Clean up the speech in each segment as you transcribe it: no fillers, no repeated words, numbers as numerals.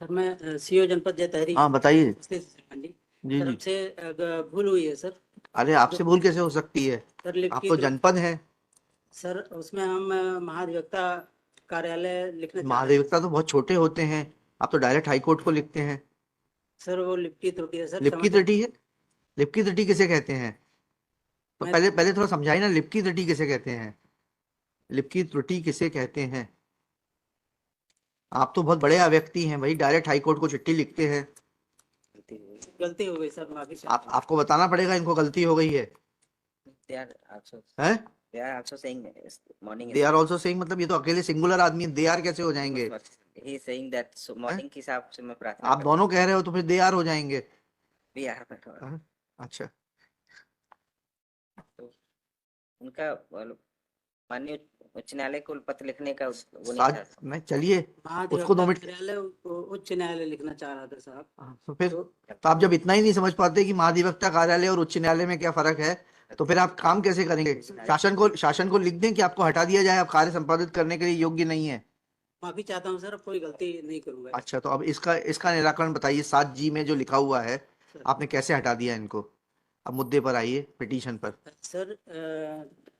Sir मैं CO जनपद जैतहरी हाँ बताइए। से श्रीमान जी जी सर जी। आपसे भूल हुई है सर। अरे आपसे जो भूल कैसे हो सकती है? सर लिफ्ट आप की तो त्रुटि जनपद है। सर उसमें हम महाधिवक्ता कार्यालय लिखना चाह रहे थे महाधिवक्ता तो बहुत छोटे होते हैं। आप तो डायरेक्ट हाई कोर्ट को लिखते हैं। सर। वो लिफ्ट की त्रुटि है सर, लिप की समझ त्रुटि है? लिप की त्रुटि किसे कहते हैं? तो मैं पहले पहले थोड़ा समझाइए ना, लिप की त्रुटि किसे कहते हैं? लिप की त्रुटि किसे कहते हैं? आप तो बहुत बड़े व्यक्ति हैं भाई, डायरेक्ट हाई कोर्ट को चिट्ठी लिखते हैं। गलती हो गई सर, माफी आप चाहता हूँ। आपको बताना पड़ेगा इनको गलती हो गई है। They are also हैं? they are also saying morning they is are also saying मतलब ये तो अकेले सिंगुलर आदमी है, दे आर कैसे हो जाएंगे? he is saying that हैं? morning के हिसाब से मैं प्रार्थना आप करता दोनों कह रहे हो तो फिर दे आर हो जाएंगे। भी यार हैं? अच्छा। तो उनका माननीय उच्च न्यायालय को पत्र लिखने का वो नहीं साज था। नहीं, चलिए। उसको महाधिवक्ता 2 मिनट। कार्यालय उच्च न्यायालय लिखना चाह रहा था साहब। हाँ, तो फिर तो तो आप जब इतना ही नहीं समझ पाते कि महाधिवक्ता कार्यालय और उच्च न्यायालय में क्या फर्क है, तो फिर आप काम कैसे करेंगे? शासन को लिख दें कि आपको हटा दिया जाए, आप कार्य संपादित करने के लिए योग्य नहीं है। माफी चाहता हूँ सर, अब कोई गलती नहीं करूंगा। अच्छा, तो अब इसका इसका निराकरण बताइए। 7G में जो लिखा हुआ है, सर आपने कैसे हटा दिया इनको? अब मुद्दे पर आइए, पिटीशन पर। सर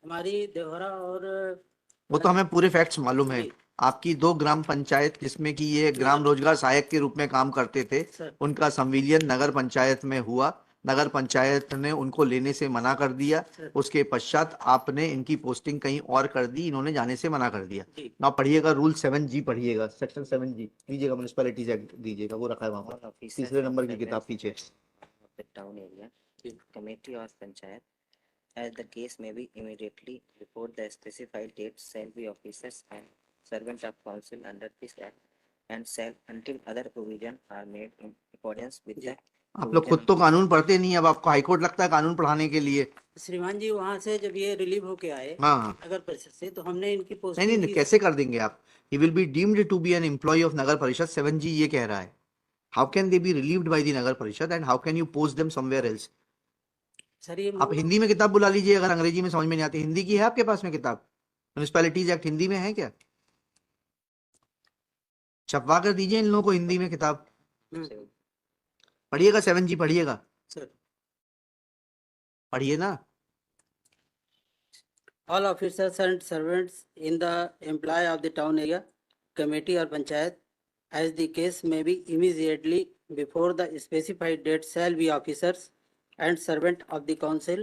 हमारी देवहरा और वो तो हमें पूरे फैक्ट्स मालूम है। जी आपकी 2 ग्राम पंचायत जिसमें कि ये ग्राम नगर रोजगार सहायक के रूप में काम करते थे, सर उनका संविलियन नगर पंचायत में हुआ। नगर पंचायत ने उनको लेने से मना कर दिया। सर उसके पश्चात आपने इनकी पोस्टिंग कहीं और कर दी, इन्होंने जाने से मना कर दिया। जी ना पढ़िएगा रूल 7G, पढ़िएगा सेक्शन 7G दीजिएगा, म्यूनिसिपैलिटीज एक्ट दीजिएगा, वो रखा है वहां पर तीसरे नंबर की किताब पीछे। टाउन एरिया जी कमेटी और panchayat as the case may be immediately before the specified date shall be officers and servant of council under this act and shall until other provision are made in accordance with the आप लोग खुद provision तो कानून पढ़ते नहीं, अब आपको high court लगता है कानून पढ़ाने के लिए। श्रीमान जी वहां से जब ये रिलीव होके आए हाँ हाँ। नगर परिषद से, तो हमने इनकी नहीं नहीं पोस्टिंग नहीं, की। कैसे कर देंगे आप? He will be deemed to be an employee of Nagar Parishad, 7G ये कह रहा है। How can they be relieved by the Nagar Parishad and how can you post them somewhere else? Sir ये आप हिंदी में किताब बुला लीजिए, अगर अंग्रेजी में समझ में नहीं आती। हिंदी की है आपके पास में किताब? म्यूनिसिपैलिटीज एक्ट हिंदी में है क्या? छपवा कर दीजिए इन लोगों को हिंदी में किताब। पढ़िएगा 7G, पढ़िएगा, सर पढ़िए ना। all officers and servants in the employ of the town area committee or panchayat as the case may be immediately before the specified date shall be officers and servant of the council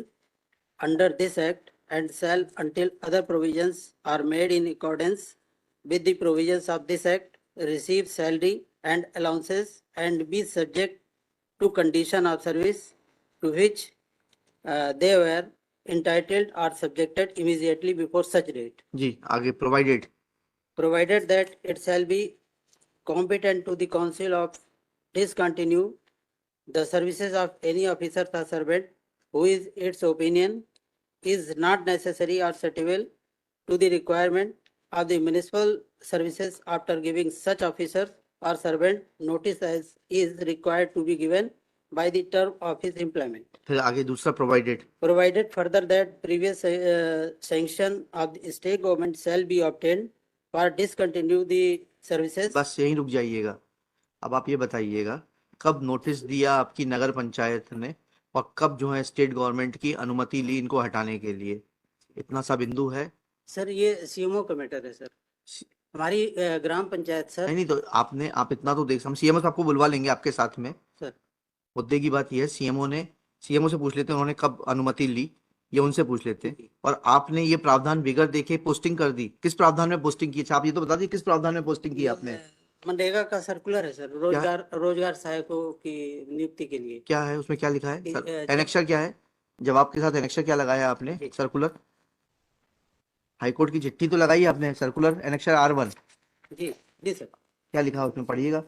under this act and shall until other provisions are made in accordance with the provisions of this act receive salary and allowances and be subject to condition of service to which they were entitled or subjected immediately before such date, जी आगे, provided. provided that it shall be competent to the council of discontinue the services of any officer or servant who is its opinion is not necessary or suitable to the requirement of the municipal services after giving such officer or servant notice as is required to be given by the term of his employment. फिर आगे दूसरा, provided. Provided further that previous sanction of the state government shall be obtained for discontinue the services. बस यहीं रुक जाइएगा। अब आप ये बताइएगा, कब नोटिस दिया आपकी नगर पंचायत ने और कब जो है स्टेट गवर्नमेंट की अनुमति ली इनको हटाने के लिए? इतना सा बिंदु है। सर ये सीएमओ का मैटर है सर, हमारी ग्राम पंचायत सर। नहीं नहीं, तो आप इतना तो देख, हम सीएमओ आपको बुलवा लेंगे आपके साथ में। सर मुद्दे की बात यह है, सीएमओ से पूछ लेते हैं उन्होंने कब अनुमति ली, ये उनसे पूछ लेते हैं। और आपने ये प्रावधान बिगड़ देखे पोस्टिंग कर दी। किस प्रावधान में पोस्टिंग की? अच्छा आप ये तो बता दीजिए, किस प्रावधान में पोस्टिंग की आपने? मनरेगा का सर्कुलर है सर, रोजगार सहायकों की नियुक्ति के लिए। क्या है उसमें, क्या लिखा है? जब- एनेक्सर क्या है? जवाब के साथ एनेक्सर क्या लगाया आपने? सर्कुलर, हाईकोर्ट की चिट्ठी तो लगाई आपने, सर्कुलर एनेक्सर R1। जी जी सर। क्या लिखा उसमें, पढ़िएगा।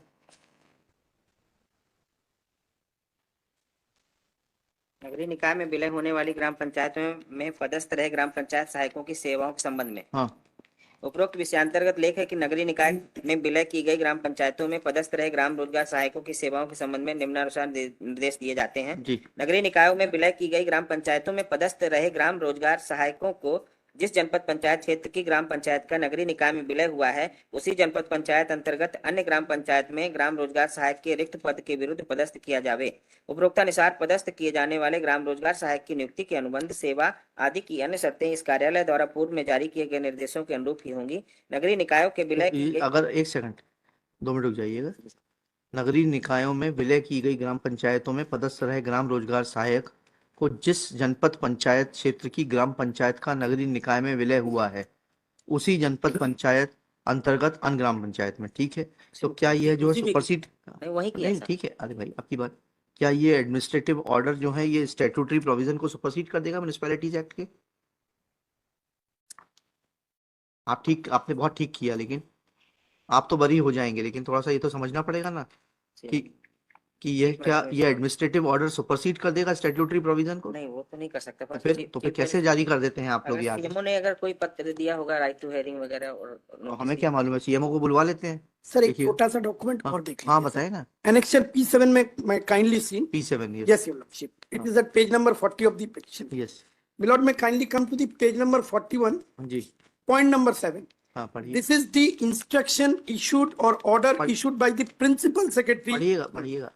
नगरीय निकाय में विलय होने वाली ग्राम पंचायतों में पदस्थ रहे ग्राम पंचायत सहायकों की सेवाओं के संबंध में हाँ। उपरोक्त विषयांतर्गत लेख है कि नगरीय निकाय में विलय की गई ग्राम पंचायतों में पदस्थ रहे ग्राम रोजगार सहायकों की सेवाओं के संबंध में निम्नानुसार निर्देश दिए जाते हैं। जी। नगरीय निकायों में विलय की गई ग्राम पंचायतों में पदस्थ रहे ग्राम रोजगार सहायकों को जिस जनपद पंचायत क्षेत्र की ग्राम पंचायत का नगरीय निकाय में विलय हुआ है, उसी जनपद पंचायत अंतर्गत अन्य ग्राम पंचायत में ग्राम रोजगार सहायक के रिक्त पद के विरुद्ध पदस्थ किया जावे। उपरोक्तानुसार पदस्थ किए जाने वाले ग्राम रोजगार सहायक की नियुक्ति के अनुबंध, सेवा आदि की अन्य शर्तें इस कार्यालय द्वारा पूर्व में जारी किए गए निर्देशों के अनुरूप ही होंगी। नगरीय निकायों के विलय की गई अगर एक सेकंड 2 मिनट रुक जाइएगा। नगरीय निकायों में विलय की गई ग्राम पंचायतों में पदस्थ रहे ग्राम रोजगार सहायक को जिस जनपद पंचायत क्षेत्र की ग्राम पंचायत का नगरीय निकाय में विलय हुआ है, उसी जनपद पंचायत अंतर्गत अन्य ग्राम पंचायत में, ठीक है। तो क्या यह जो है सुपरसीड नहीं, वही किया नहीं, सर। ठीक है, अरे भाई आपकी बात, क्या ये एडमिनिस्ट्रेटिव ऑर्डर जो है ये स्टैट्यूटरी प्रोविजन को सुपरसीड कर देगा म्युनिसिपैलिटीज एक्ट के? आपने बहुत ठीक किया, लेकिन आप तो बरी हो जाएंगे, लेकिन थोड़ा सा ये तो समझना पड़ेगा ना कि ये क्या ये एडमिनिस्ट्रेटिव ऑर्डर सुपरसीड कर देगा स्टैट्यूटरी प्रोविजन को? नहीं, वो तो नहीं कर सकता। पर फिर कैसे जारी कर देते हैं आप लोग अगर यार? सीएमओ ने अगर कोई पत्र दिया होगा, राइट टू हेयरिंग वगैरह, और तो हमें क्या मालूम है, सीएमओ को बुलवा लेते हैं। सर एक देखिए। छोटा सा डॉक्यूमेंट हाँ, और देख हाँ लीजिए। बताए ना। एनेक्सर P7 में मैं kindly seen P7 yes your lordship, it is at page number 40 of the petition. Yes My lord, may kindly come to the page number 41, जी, point number 7. हाँ पढ़िए This is the instruction issued or order Pardon. issued by the principal secretary. पढ़िएगा।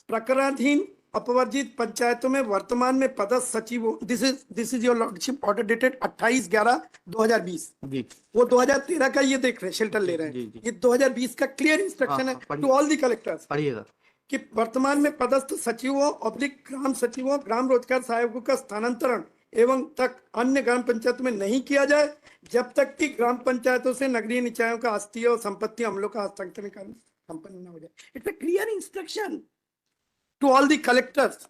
प्रकरणाधीन अपवर्जित पंचायतों में वर्तमान में पदस्थ सचिवों, this is your lordship order dated 28/11/2020. जी वो 2013 का ये देख रहे हैं, शेल्टर ले रहे जी, हैं। जी। ये 2020 का क्लियर इंस्ट्रक्शन हाँ, है पढ़िए। टू ऑल दी कलेक्टर्स पढ़िएगा। कि वर्तमान में पदस्थ सचिवों ऑब्लिक ग्राम सचिवों ग्राम रोजगार सहायकों का स्थानांतरण एवं तक अन्य ग्राम पंचायतों में नहीं किया जाए जब तक कि ग्राम पंचायतों से नगरीय निकायों का आस्तीय और संपत्ति अमलों का हस्तांतरण कार्य संपन्न न हो जाए। It's a clear instruction to all the collectors.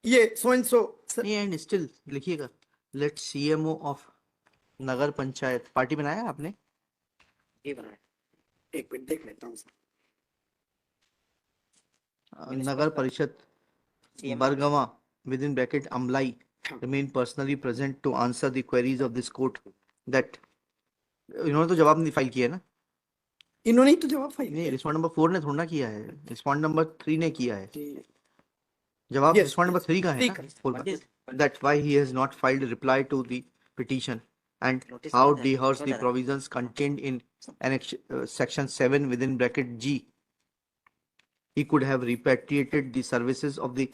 ये सो एंड सो नहीं, एंड स्टिल लिखिएगा, let CMO of nagar panchayat, party बनाया आपने? जी बनाया। एक मिनट देख लेता हूँ। नगर परिषद Bargawa with in bracket Amlai remain personally present to answer the queries of this court that इन्होंने तो जवाब नहीं फाइल किया है ना? इन्होंने ही तो जवाब फाइल नहीं, रिस्पॉन्ड नंबर 4 ने थोड़ा ना किया है, रिस्पॉन्ड नंबर 3 ने किया है। किया। जवाब Yes, रिस्पॉन्ड नंबर 3 का है ठीक ना? है। Full- that why he has not filed reply to the petition and Notice how नहीं था, adheres नहीं the था। provisions contained in annex section 7 within bracket G. He could have repatriated the services of the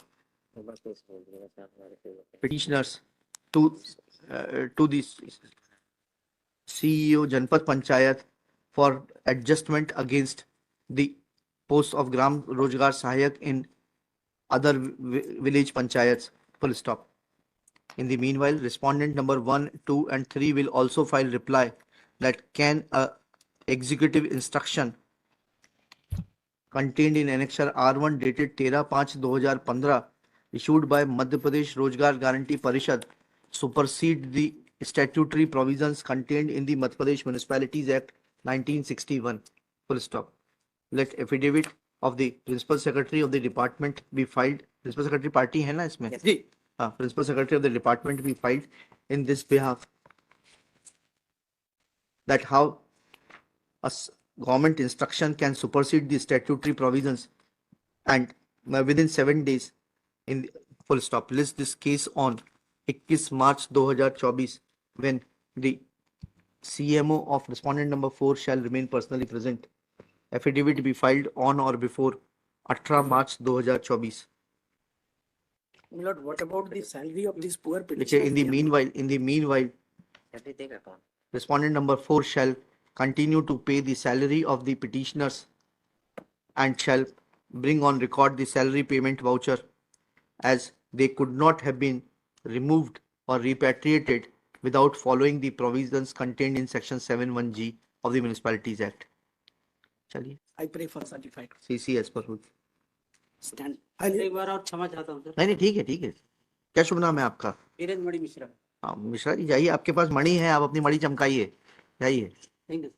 petitioners to the CEO Janpad Panchayat for adjustment against the post of Gram Rojgar Sahayak in other village panchayats. Full stop. In the meanwhile, respondent number 1, 2 and 3 will also file reply that can a executive instruction contained in annexure R1 dated 13/5/2015 issued by Madhya Pradesh Rozgar Guarantee Parishad supersede the statutory provisions contained in the Madhya Pradesh Municipalities Act 1961. Full stop. Let affidavit of the principal secretary of the department be filed. Principal secretary party है ना इसमें? जी हाँ, principal secretary of the department be filed in this behalf. That how a government instruction can supersede the statutory provisions and within 7 days in full stop. List this case on 21 March 2024 when the CMO of respondent number 4 shall remain personally present. Affidavit to be filed on or before 18 March 2024. My lord, what about the salary of this poor Okay, petitioner? in the meanwhile, जल्दी देगा कौन? respondent number 4 shall continue to pay the salary of the petitioners and shall bring on record the salary payment voucher as they could not have been removed or repatriated without following the provisions contained in section 7(1)(g) of the Municipalities Act. चलिए, I pray for certified CC as per rule. stand. एक बार और क्षमा चाहता हूँ sir. नहीं ठीक है क्या शुभ नाम है आपका? वीरेंद्र मणि मिश्रा। हाँ मिश्रा जी, जाइए, आपके पास मणि है, आप अपनी मणि चमकाइए, जाइए। Thank you.